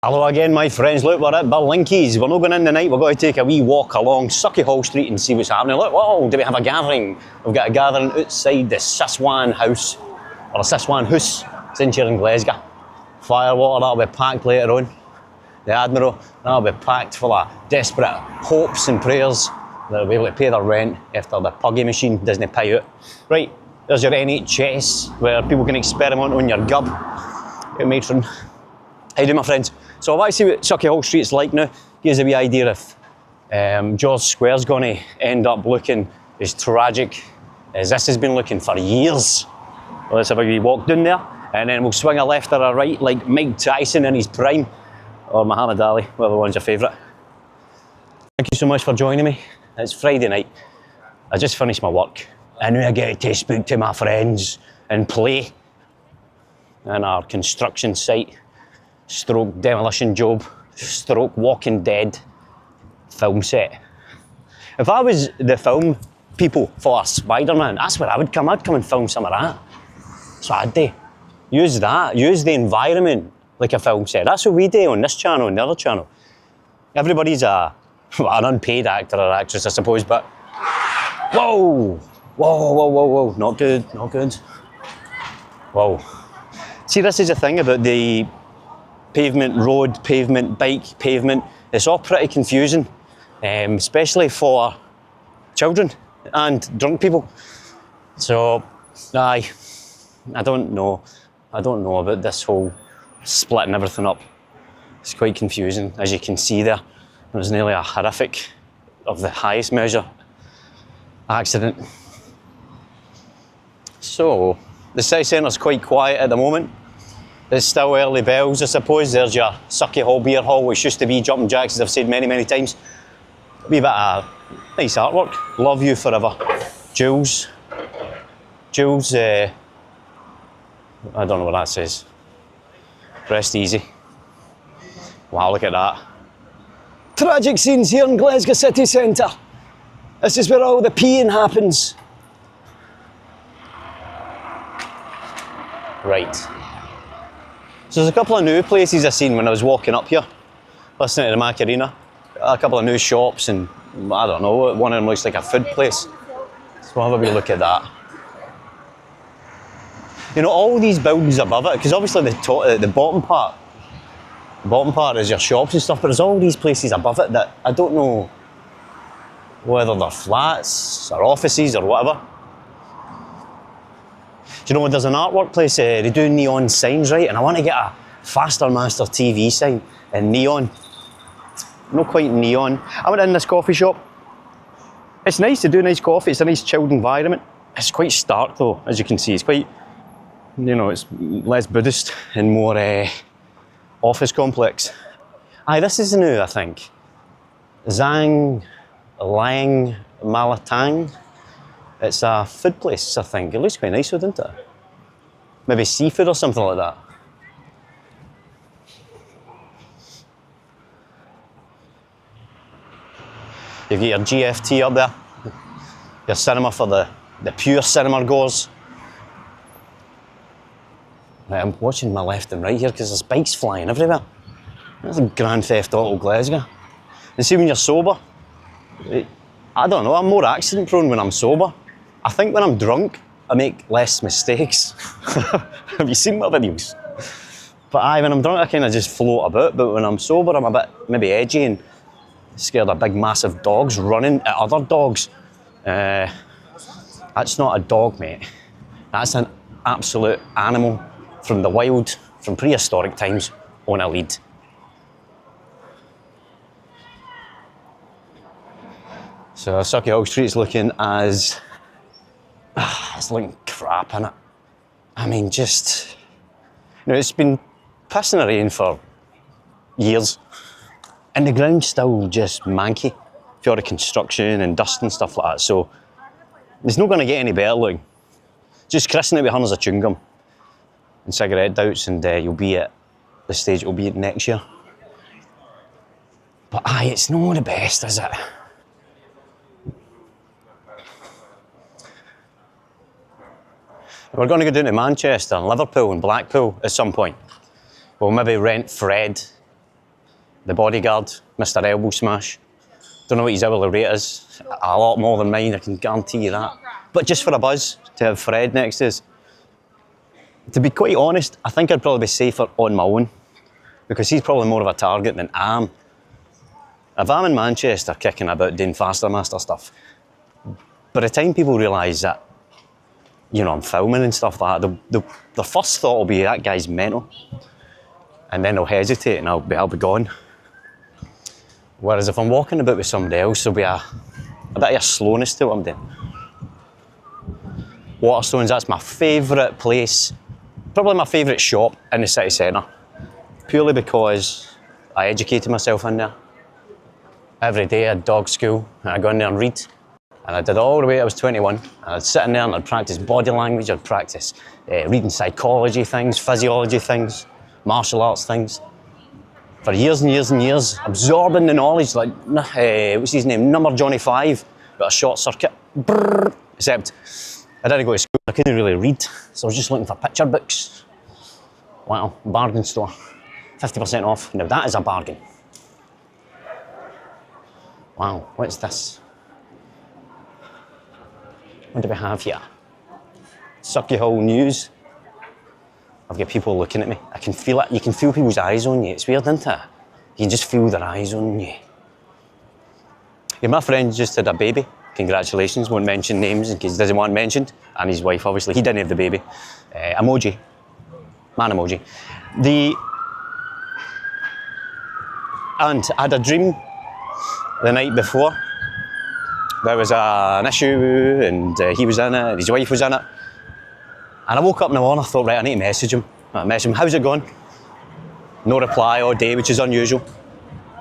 Hello again, my friends. Look, we're at Berlinkies. We're not going in tonight. We're going to take a wee walk along Sauchiehall Street and see what's happening. Look, whoa, do we have a gathering? We've got a gathering outside the Siswan House, or the Siswan House. It's in here in Glasgow. Firewater, that'll be packed later on. The Admiral, that'll be packed full of desperate hopes and prayers that they'll be able to pay their rent after the puggy machine doesn't pay out. Right, there's your NHS, where people can experiment on your gub. Your matron. How you doing, my friends? So I want to see what Sauchiehall Street's like now. Gives a wee idea if George Square's going to end up looking as tragic as this has been looking for years. Well, let's have a wee walk down there, and then we'll swing a left or a right like Mike Tyson in his prime, or Muhammad Ali, whatever one's your favourite. Thank you so much for joining me. It's Friday night. I just finished my work, and now I get to speak to my friends and play in our construction site. Stroke demolition job, stroke Walking Dead film set. If I was the film people for Spider-Man, that's where I would come. I'd come and film some of that. So I'd do. Use that, use the environment like a film set. That's what we do on this channel and the other channel. Everybody's an unpaid actor or actress, I suppose, but whoa, whoa, whoa, whoa, whoa, not good, not good. Whoa. See, this is the thing about the pavement, road, pavement, bike, pavement. It's all pretty confusing, especially for children and drunk people. So, I don't know. I don't know about this whole splitting everything up. It's quite confusing, as you can see there. It was nearly a horrific, of the highest measure, accident. So, the city centre's quite quiet at the moment. It's still early bells, I suppose. There's your Sauchiehall Beer Hall, which used to be Jumping Jacks, as I've said many, many times. A wee bit of nice artwork. Love you forever. Jules. Jules, I don't know what that says. Rest easy. Wow, look at that. Tragic scenes here in Glasgow City Centre. This is where all the peeing happens. Right. So there's a couple of new places I've seen when I was walking up here, listening to the Macarena. A couple of new shops, and I don't know, one of them looks like a food place. So we'll have a wee look at that. You know, all these buildings above it, because obviously the bottom part is your shops and stuff, but there's all these places above it that I don't know whether they're flats or offices or whatever. Do you know what, there's an artwork place, they do neon signs, right? And I want to get a Faster Master TV sign in neon. Not quite neon. I went in this coffee shop. It's nice to do nice coffee, it's a nice chilled environment. It's quite stark though, as you can see. It's quite, you know, it's less Buddhist and more office complex. Aye, this is new, I think. Zhang Lang Malatang. It's a food place, I think. It looks quite nice, doesn't it? Maybe seafood or something like that. You've got your GFT up there. Your cinema for the pure cinema goers. Right, I'm watching my left and right here because there's bikes flying everywhere. That's a Grand Theft Auto Glasgow. And see, when you're sober, I don't know, I'm more accident prone when I'm sober. I think when I'm drunk, I make less mistakes. Have you seen my videos? But aye, when I'm drunk, I kind of just float about, but when I'm sober, I'm a bit maybe edgy and scared of big, massive dogs running at other dogs. That's not a dog, mate. That's an absolute animal from the wild, from prehistoric times, on a lead. So Sauchiehall Street's looking as... it's looking crap, innit? I mean, just... You know, it's been pissing the rain for years. And the ground's still just manky for the construction and dust and stuff like that. So it's not going to get any better looking. Just christen it with hundreds of chewing gum and cigarette doughts, and you'll be at the stage it'll be at next year. But aye, it's not the best, is it? We're going to go down to Manchester and Liverpool and Blackpool at some point. We'll maybe rent Fred The Bodyguard, Mr. Elbow Smash. Don't know what his hourly rate is. A lot more than mine, I can guarantee you that. But just for a buzz, to have Fred next to us. To be quite honest, I think I'd probably be safer on my own, because he's probably more of a target than I am. If I'm in Manchester kicking about doing Faster Master stuff, by the time people realise that, you know, I'm filming and stuff like that, the first thought will be that guy's mental. And then they'll hesitate and I'll be gone. Whereas if I'm walking about with somebody else, there'll be a bit of a slowness to what I'm doing. Waterstones, that's my favourite place. Probably my favourite shop in the city centre. Purely because I educated myself in there. Every day I had dog school and I'd go in there and read. And I did all the way I was 21. And I'd sit in there and I'd practice body language, I'd practice reading psychology things, physiology things, martial arts things. For years and years and years, absorbing the knowledge like, what's his name, Number Johnny 5, got a short circuit. Brrr. Except I didn't go to school, I couldn't really read, so I was just looking for picture books. Wow, bargain store, 50% off. Now that is a bargain. Wow, what's this? What do we have here? Sauchiehall News. I've got people looking at me. I can feel it. You can feel people's eyes on you. It's weird, isn't it? You can just feel their eyes on you. Yeah, my friend just had a baby. Congratulations. Won't mention names in case he doesn't want mentioned. And his wife, obviously. He didn't have the baby. Emoji. Man emoji. And I had a dream the night before. There was an issue and he was in it and his wife was in it. And I woke up in the morning, I thought, right, I need to message him. I messaged him, how's it going? No reply all day, which is unusual.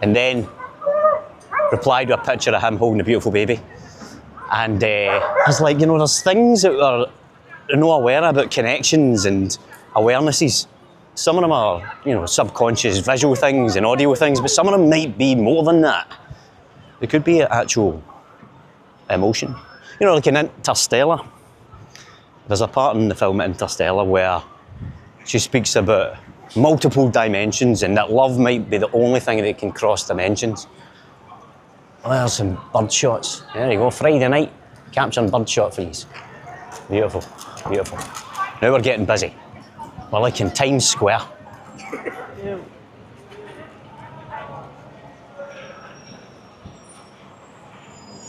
And then replied with a picture of him holding a beautiful baby. And I was like, you know, there's things that are not aware about, connections and awarenesses. Some of them are, you know, subconscious visual things and audio things, but some of them might be more than that. They could be actual emotion. You know, like in Interstellar. There's a part in the film Interstellar where she speaks about multiple dimensions and that love might be the only thing that can cross dimensions. Well, there's some bird shots. There you go, Friday night, capturing bird shot for you. Beautiful, beautiful. Now we're getting busy. We're like in Times Square.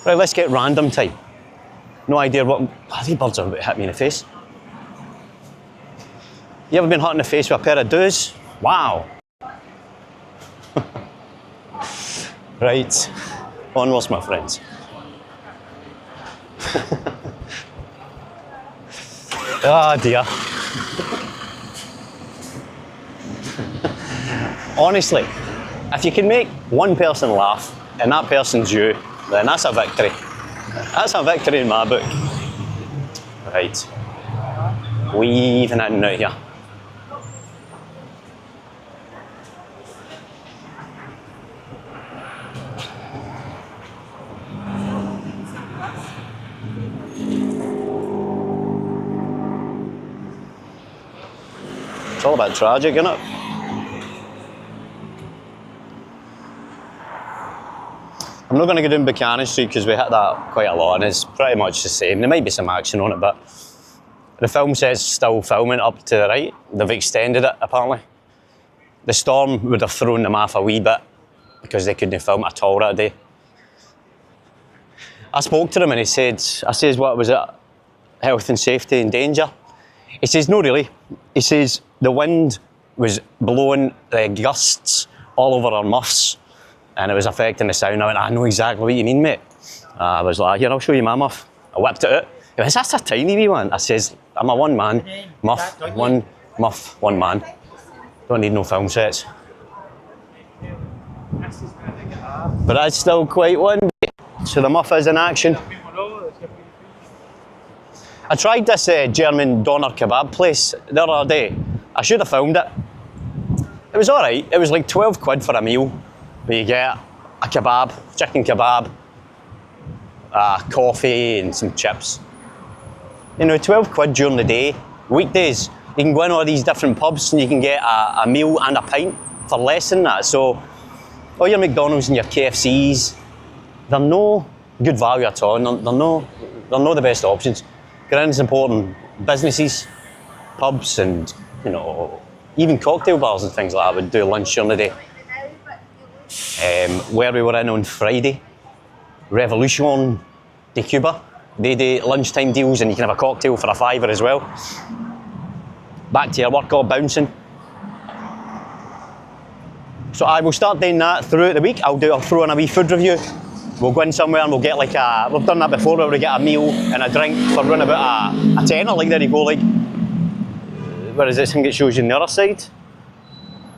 Right, let's get random time. No idea what... these birds are about to hit me in the face. You ever been hit in the face with a pair of doos? Wow. Right, onwards my friends. Ah dear. Honestly, if you can make one person laugh and that person's you, then that's a victory. That's a victory in my book. Right. Weaving in and out here. It's all about tragic, isn't it? I'm not going to go down Buchanan Street because we hit that quite a lot and it's pretty much the same. There might be some action on it, but the film says still filming up to the right. They've extended it, apparently. The storm would have thrown them off a wee bit because they couldn't film at all that day. I spoke to him and he said, I says, what was it? Health and safety in danger? He says, no really. He says, the wind was blowing gusts all over our muffs and it was affecting the sound. I went, I know exactly what you mean, mate. I was like, here, I'll show you my muff. I whipped it out. He went, that's a tiny wee one. I says, I'm a one-man muff, one man. Don't need no film sets. But that's still quite windy. So the muff is in action. I tried this German doner kebab place the other day. I should have filmed it. It was alright. It was like 12 quid for a meal. Where you get a kebab, chicken kebab, coffee and some chips. You know, 12 quid during the day, weekdays. You can go in all these different pubs and you can get a meal and a pint for less than that. So all your McDonald's and your KFCs, they're no good value at all. They're not the best options. Gran's important businesses, pubs, and even cocktail bars and things like that would do lunch during the day. Where we were in on Friday, Revolution de Cuba, they do lunchtime deals and you can have a cocktail for a £5 as well. Back to your work, all bouncing. So I will start doing that throughout the week. I'll throw in a wee food review. We'll go in somewhere and we'll get like we've done that before where we get a meal and a drink for around about a tenner, like there you go, like, where is this thing that shows you on the other side?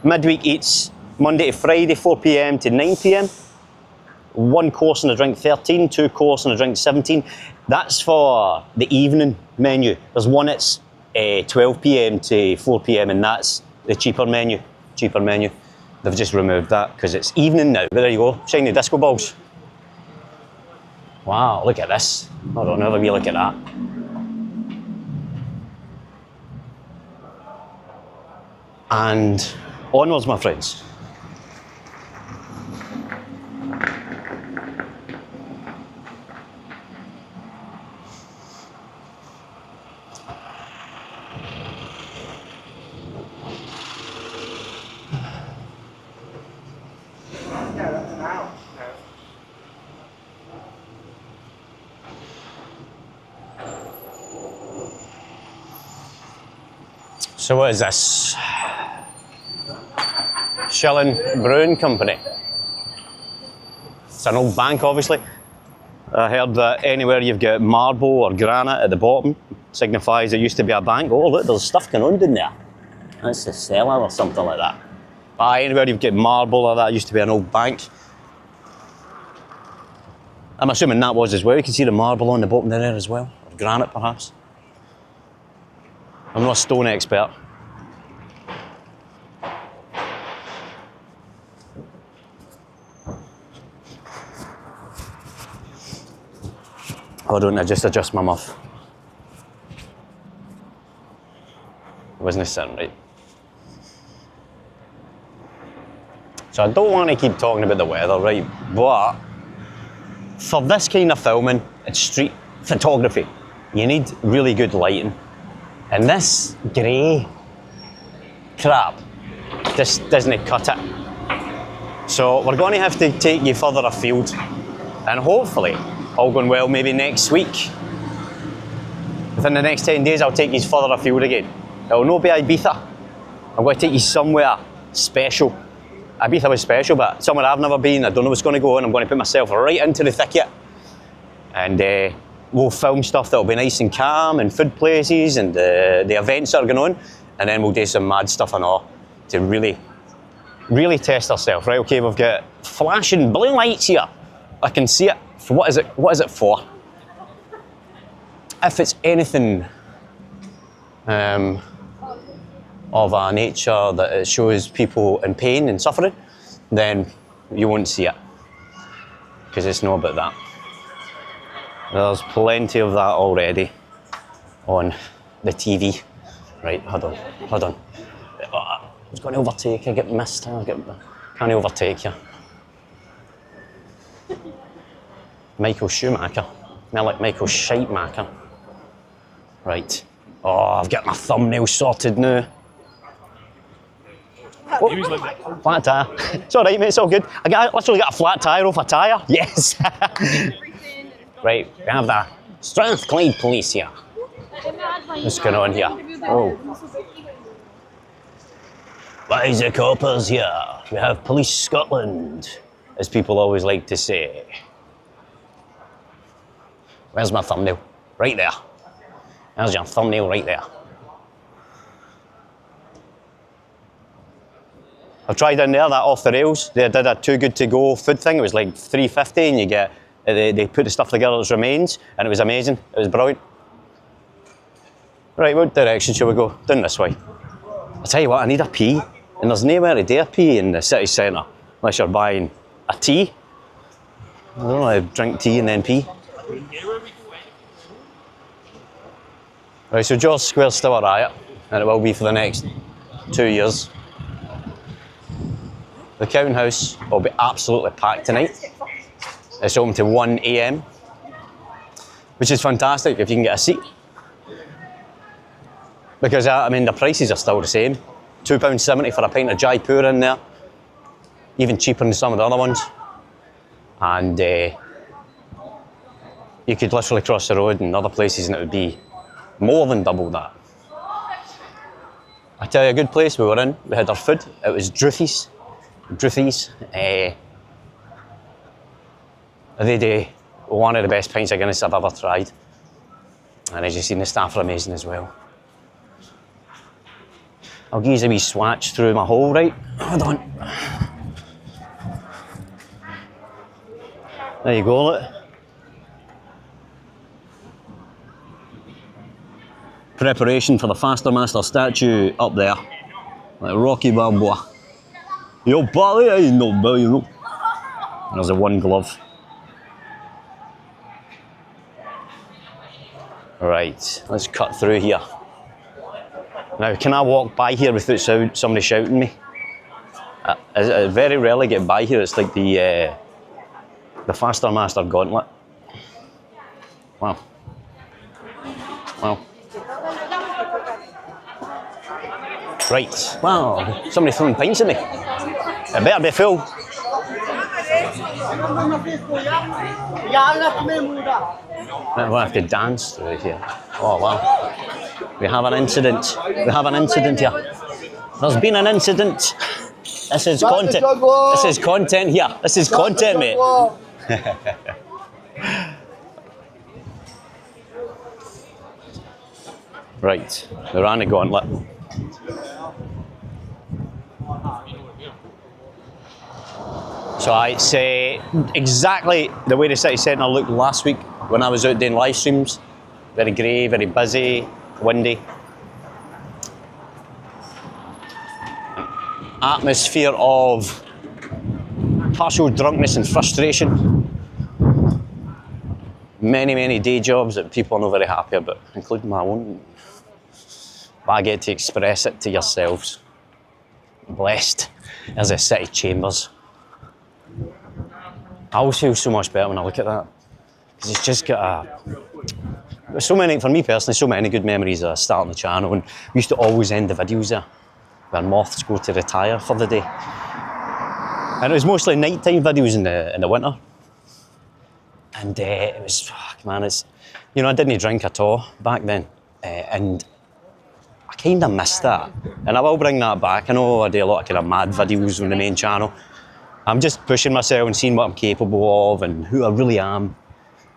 Midweek eats Monday to Friday, 4 p.m. to 9 p.m. 1 course and a drink 13, 2 course and a drink 17. That's for the evening menu. There's one that's 12 p.m. to 4 p.m. and that's the cheaper menu. They've just removed that because it's evening now. But there you go, shiny disco balls. Wow, look at this. I don't know, have a wee look at that. And onwards, my friends. So what is this? Shilling Brewing Company. It's an old bank, obviously. I heard that anywhere you've got marble or granite at the bottom signifies it used to be a bank. Oh look, there's stuff going on down there. That's the cellar or something like that. Anywhere you've got marble or that used to be an old bank. I'm assuming that was as well. You can see the marble on the bottom there as well. Or granite perhaps. I'm not a stone expert. Hold on, I just adjust my muff. Wasn't sitting right. So I don't want to keep talking about the weather, right? But for this kind of filming and street photography, you need really good lighting. And this grey crap just doesn't cut it. So we're going to have to take you further afield. And hopefully, all going well, maybe next week, within the next 10 days, I'll take you further afield again. It will not be Ibiza. I'm going to take you somewhere special. Ibiza was special, but somewhere I've never been. I don't know what's going to go on. I'm going to put myself right into the thicket. And we'll film stuff that'll be nice and calm, and food places, and the events that are going on, and then we'll do some mad stuff and all to really, really test ourselves. Right? Okay, we've got flashing blue lights here. I can see it. What is it? What is it for? If it's anything of a nature that it shows people in pain and suffering, then you won't see it because it's not about that. There's plenty of that already on the TV. Right, hold on. I was going to overtake, I get missed, can't overtake you. Michael Schumacher, now like Michael Scheitmacher. Right, I've got my thumbnail sorted now. Oh, flat tyre. It's all right, mate, it's all good. I literally got a flat tyre off a tyre. Yes. Right, we have the Strathclyde police here. What's going on here? Oh. Why is the coppers here? We have Police Scotland, as people always like to say. Where's my thumbnail? Right there. There's your thumbnail right there. I've tried in there, that off the rails. They did a too good to go food thing. It was like $3.50 and you get, they put the stuff together as remains and it was amazing. It was brilliant. Right, what direction shall we go? Down this way. I tell you what, I need a pee. And there's nowhere to do a pee in the city centre unless you're buying a tea. I don't know how to drink tea and then pee. Right, so George Square's still a riot, and it will be for the next 2 years. The Counting House will be absolutely packed tonight. It's open to 1 AM, which is fantastic if you can get a seat. Because, I mean, the prices are still the same. £2.70 for a pint of Jaipur in there. Even cheaper than some of the other ones. And you could literally cross the road in other places and it would be more than double that. I tell you, a good place we were in. We had our food. It was Druthy's. They do one of the best pints of Guinness I've ever tried. And as you've seen, the staff are amazing as well. I'll give you a wee swatch through my hole, right? Hold on. There you go, look. Preparation for the Faster Master statue up there. Like Rocky Balboa. Yo, Bally, I know, Billy, you know. There's a one glove. Right, let's cut through here. Now, can I walk by here without somebody shouting me? I very rarely get by here. It's like the Faster Master Gauntlet. Wow. Wow. Right, wow, somebody throwing pints at me. It better be full. We'll have to dance through here. Oh, wow. We have an incident. We have an incident here. There's been an incident. This is content. This is content here. This is content, mate. Right, the Rani Gauntlet. So it's exactly the way the city centre looked last week when I was out doing live streams. Very grey, very busy, windy. Atmosphere of partial drunkenness and frustration. Many day jobs that people are not very happy about, including my own. But I get to express it to yourselves. Blessed as a city chambers. I always feel so much better when I look at that. Because it's just got so many, for me personally, so many good memories of starting the channel. And we used to always end the videos there, where moths go to retire for the day. And it was mostly nighttime videos in the winter. And it was, fuck man, it's, you know, I didn't drink at all back then. And I kind of missed that. And I will bring that back. I know I do a lot of kind of mad videos on the main channel. I'm just pushing myself and seeing what I'm capable of and who I really am.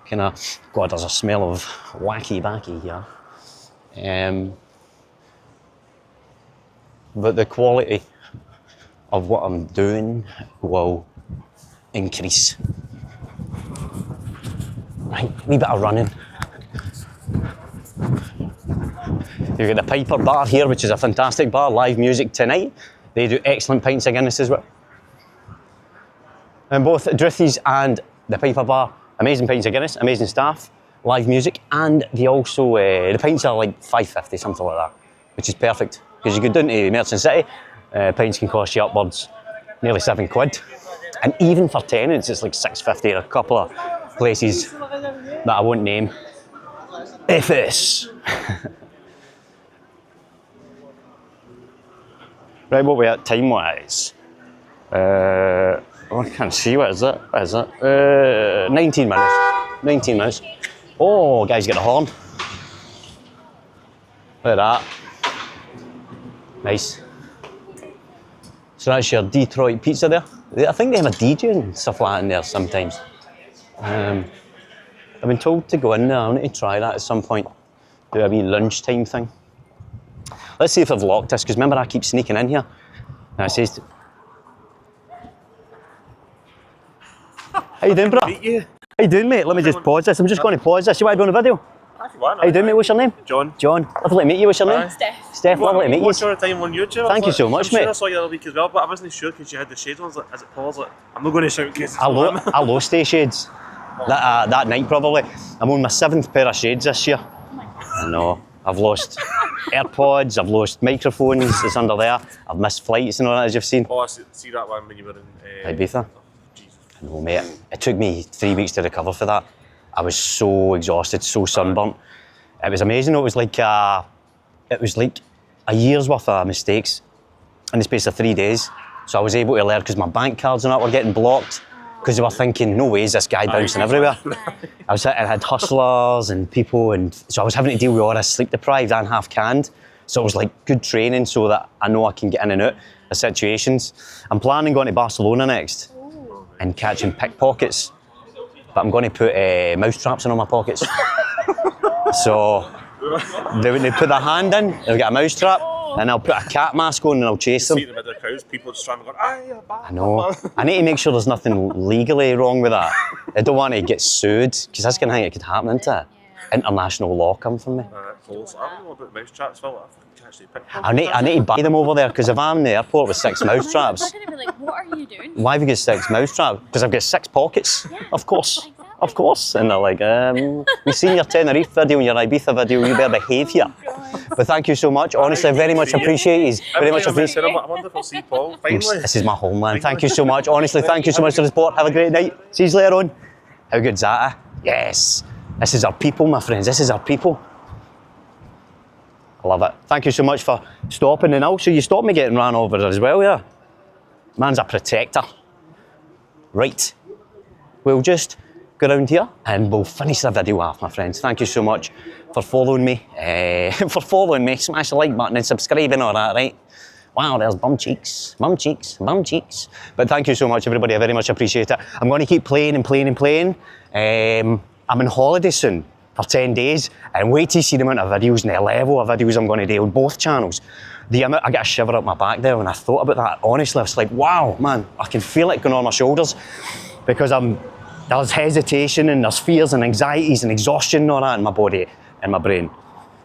Kind of, God, there's a smell of wacky backy here. But the quality of what I'm doing will increase. Right, wee bit of running. You've got the Piper Bar here, which is a fantastic bar, live music tonight. They do excellent pints of Guinness as well. And both Druthy's and the Piper Bar, amazing pints of Guinness, amazing staff, live music, and they also, the pints are like £5.50, something like that, which is perfect. Because you go down to Merchant City, pints can cost you upwards nearly £7. And even for tenants, it's like £6.50 at a couple of places that I won't name. FS. Right, what we at time-wise? I can't see, what is it? What is it? 19 minutes. 19 minutes. Oh, guys, get the horn. Look at that. Nice. So that's your Detroit pizza there. I think they have a DJ and stuff like that in there sometimes. I've been told to go in there. I need to try that at some point. Do a wee lunchtime thing. Let's see if they've locked us, because remember I keep sneaking in here. And it says... How you doing, bro? How you doing, mate? Let me just pause this. I'm just going to pause this. You want to be on a video? How you doing, mate? What's your name? John. John. Lovely to meet you. What's your name? Steph. Steph, lovely to meet you. What's your time on YouTube? Thank you so much, mate. I saw you the other week as well, but I wasn't sure because you had the shades on. As it Paul's like, I'm not going to shout because I lost these shades. That night probably. I'm on my 7th pair of shades this year. I know. I've lost AirPods, I've lost microphones, it's under there. I've missed flights and all that, as you've seen. Oh, I see that one when you were in... Ibiza? Oh, Jesus. No, mate, it took me 3 weeks to recover for that. I was so exhausted, so sunburnt. It was amazing. It was like a year's worth of mistakes in the space of 3 days. So I was able to learn because my bank cards and that were getting blocked because they were thinking, no way is this guy bouncing everywhere. I had hustlers and people, and so I was having to deal with all this sleep deprived and half canned. So it was like good training so that I know I can get in and out of situations. I'm planning going to Barcelona next and catching pickpockets, but I'm going to put mouse traps in all my pockets. So they put their hand in, they'll get a mouse trap, and I'll put a cat mask on and I'll chase them. See them in the crowds, people just trying to go, you're bad. I know. I need to make sure there's nothing legally wrong with that. I don't want to get sued, because that's the kind of thing that could happen, isn't it? International law come from me. Close. I don't know about mouse traps, Phil. I can actually pick I need to buy them over there, because if I'm in the airport with 6 mouse traps... They're going to be like, what are you doing? Why have you got 6 mouse traps? Because I've got 6 pockets. Yeah, Of course. exactly. Of course. And they're like, we've seen your Tenerife video and your Ibiza video, you better behave here. But thank you so much. Honestly, very much appreciated. Very much appreciated. I wonder if I'll see Paul. Finally. This is my homeland. Thank you so much. Honestly, thank you so much for the support. Have a great night. See you later on. How good's that? Yes. This is our people, my friends. This is our people. I love it. Thank you so much for stopping. And also, you stopped me getting ran over as well, yeah? Man's a protector. Right. We'll just go around here and we'll finish the video off, my friends. Thank you so much for following me. Smash the like button and subscribe and all that, right? Wow, there's bum cheeks, bum cheeks, bum cheeks. But thank you so much, everybody. I very much appreciate it. I'm going to keep playing and playing and playing. I'm on holiday soon for 10 days and wait to see the amount of videos and the level of videos I'm going to do on both channels. I get a shiver up my back there when I thought about that. Honestly, I was like, wow, man, I can feel it going on my shoulders because there's hesitation and there's fears and anxieties and exhaustion and all that in my body and my brain.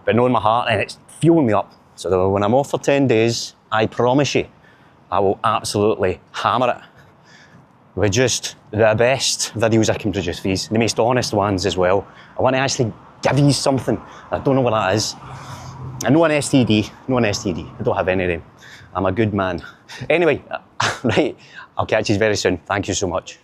But knowing my heart, and it's fueling me up. So when I'm off for 10 days, I promise you, I will absolutely hammer it with just the best videos I can produce for you, the most honest ones as well. I want to actually give you something. I don't know what that is. And no an STD, no an STD. I don't have any of them. I'm a good man. Anyway, right, I'll catch you very soon. Thank you so much.